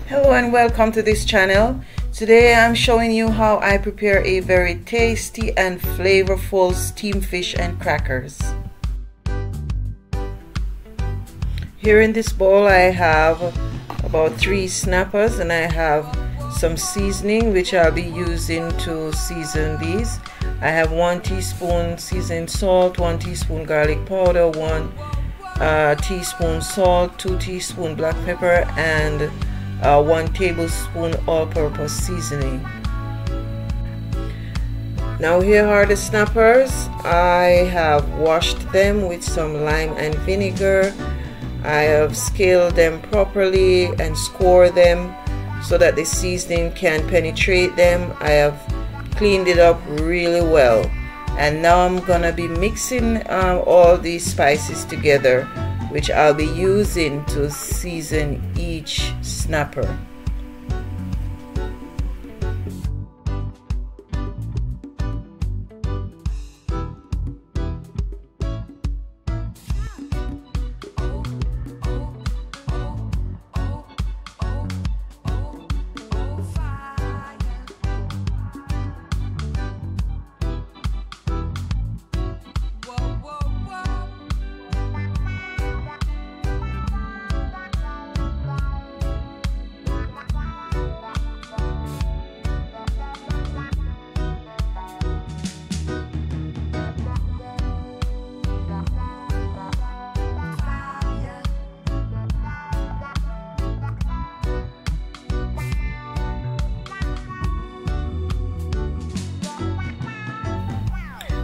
Hello and welcome to this channel. Today I'm showing you how I prepare a very tasty and flavorful steamed fish and crackers. Here in this bowl I have about 3 snappers and I have some seasoning which I'll be using to season these. I have 1 teaspoon seasoned salt, 1 teaspoon garlic powder, 1 teaspoon salt, 2 teaspoon black pepper, and 1 tablespoon all-purpose seasoning. Now here are the snappers. I have washed them with some lime and vinegar. I have scaled them properly and scored them so that the seasoning can penetrate them. I have cleaned it up really well, and now I'm gonna be mixing all these spices together, which I'll be using to season each snapper.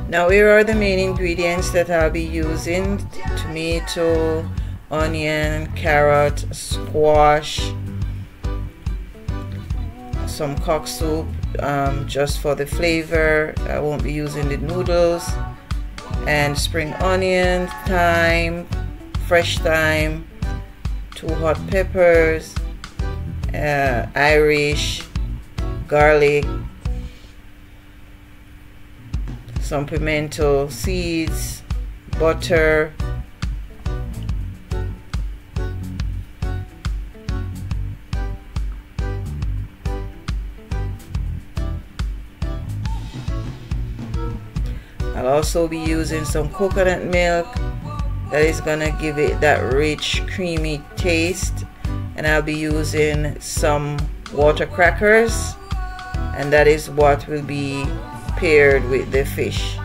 Now here are the main ingredients that I'll be using: tomato, onion, carrot, squash, some cock soup just for the flavor. I won't be using the noodles, and spring onions, thyme, fresh thyme, 2 hot peppers, Irish, garlic, some pimento seeds, butter, I'll also be using some coconut milk that is gonna give it that rich creamy taste, and I'll be using some water crackers, and that is what will be paired with the fish.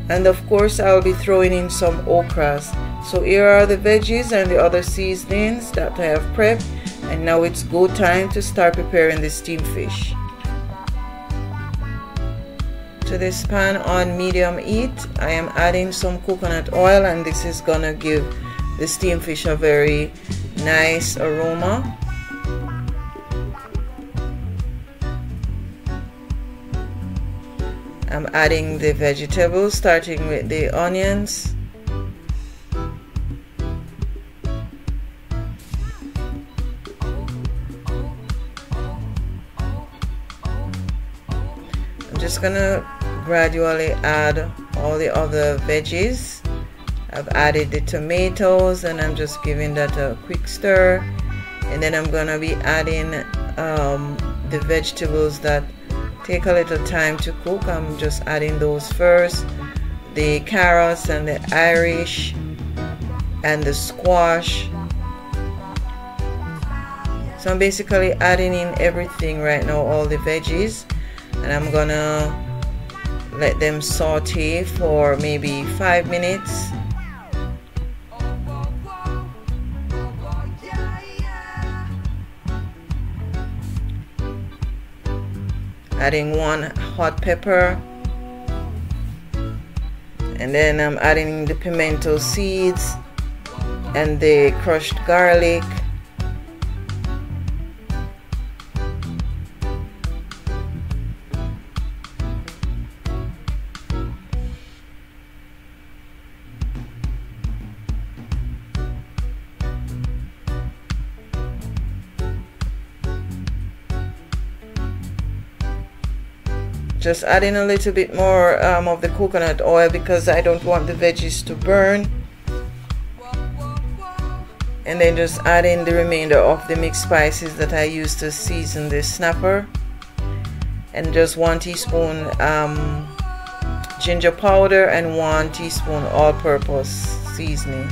And of course I'll be throwing in some okras. So here are the veggies and the other seasonings that I have prepped, and now it's go time to start preparing the steamed fish. To this pan on medium heat, I am adding some coconut oil, and this is gonna give the steamed fish a very nice aroma. I'm adding the vegetables, starting with the onions. I'm just gonna gradually add all the other veggies. I've added the tomatoes and I'm just giving that a quick stir, and then I'm gonna be adding the vegetables that take a little time to cook. I'm just adding those first, the carrots and the Irish and the squash. So I'm basically adding in everything right now, all the veggies, and I'm gonna let them saute for maybe 5 minutes. Adding 1 hot pepper, and then I'm adding the pimento seeds and the crushed garlic, just adding a little bit more of the coconut oil because I don't want the veggies to burn. and then just add in the remainder of the mixed spices that I used to season the snapper, and just 1 teaspoon ginger powder and 1 teaspoon all-purpose seasoning.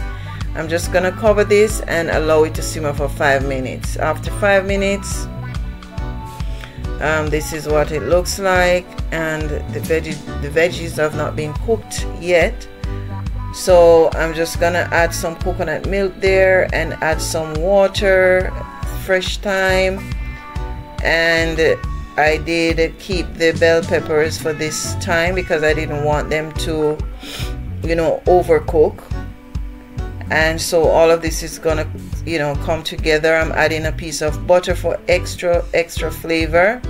I'm just gonna cover this and allow it to simmer for 5 minutes. After 5 minutes, this is what it looks like, and the veggies have not been cooked yet. So I'm just gonna add some coconut milk there and add some water, fresh thyme, and I did keep the bell peppers for this time because I didn't want them to, you know, overcook. And so all of this is gonna, you know, come together. I'm adding a piece of butter for extra flavor,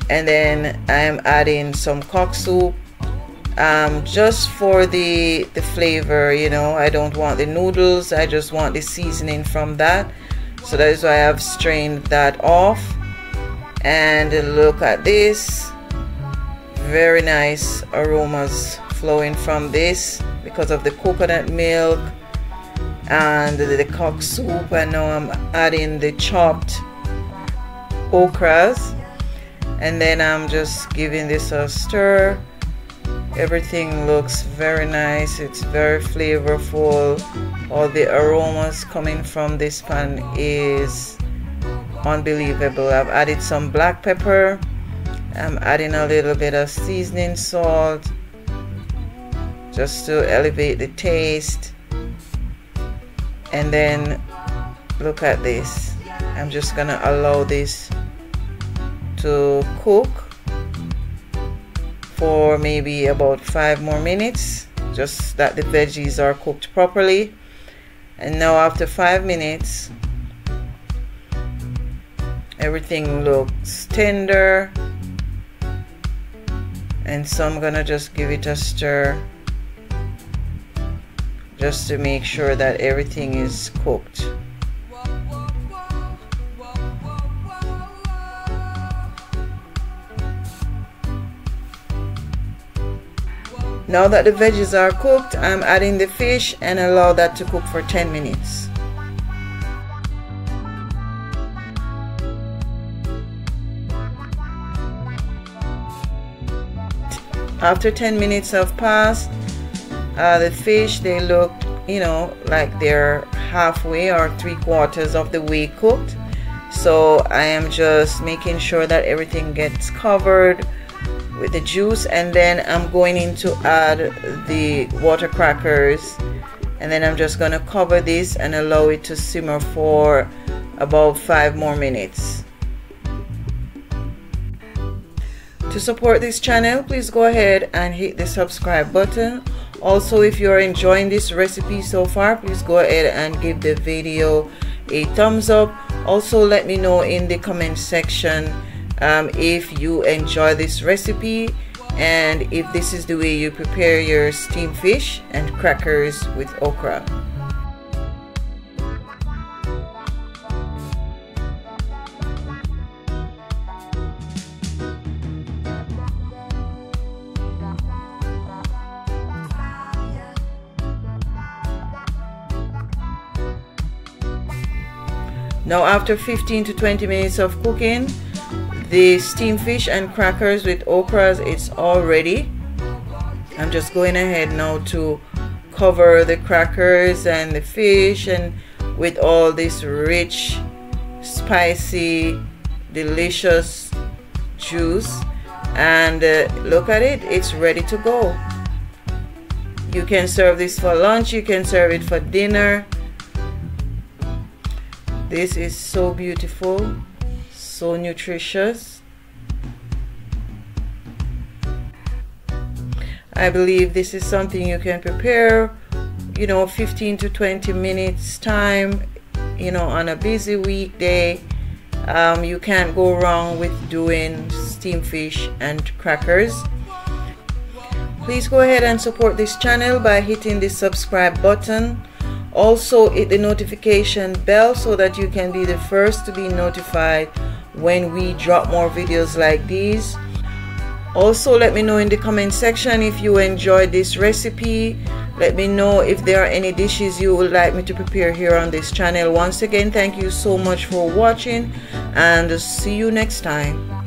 and then I'm adding some cock soup just for the flavor. You know, I don't want the noodles, I just want the seasoning from that. So that is why I've strained that off. And look at this, very nice aromas flowing from this because of the coconut milk and the cock soup. And now I'm adding the chopped okras, and then I'm just giving this a stir. Everything looks very nice, it's very flavorful. All the aromas coming from this pan is unbelievable. I've added some black pepper, I'm adding a little bit of seasoning salt just to elevate the taste. And then look at this, I'm just gonna allow this to cook for maybe about 5 more minutes, just that the veggies are cooked properly. And now after 5 minutes, everything looks tender, and so I'm gonna just give it a stir just to make sure that everything is cooked. Now that the veggies are cooked, I'm adding the fish and allow that to cook for 10 minutes. After 10 minutes have passed, the fish, they look, you know, like they're halfway or 3/4 of the way cooked. So I am just making sure that everything gets covered with the juice, and then I'm going in to add the water crackers, and then I'm just going to cover this and allow it to simmer for about 5 more minutes. To support this channel, please go ahead and hit the subscribe button. Also, if you're enjoying this recipe so far, please go ahead and give the video a thumbs up. Also, let me know in the comment section if you enjoy this recipe and if this is the way you prepare your steamed fish and crackers with okra. Now after 15 to 20 minutes of cooking, the steamed fish and crackers with okras, it's all ready. I'm just going ahead now to cover the crackers and the fish and with all this rich, spicy, delicious juice. And look at it, it's ready to go. You can serve this for lunch, you can serve it for dinner. This is so beautiful, so nutritious. I believe this is something you can prepare, you know, 15 to 20 minutes time, you know, on a busy weekday. You can't go wrong with doing steamed fish and crackers. Please go ahead and support this channel by hitting the subscribe button. Also hit the notification bell so that you can be the first to be notified when we drop more videos like these. Also, let me know in the comment section if you enjoyed this recipe. Let me know if there are any dishes you would like me to prepare here on this channel. Once again, thank you so much for watching, and see you next time.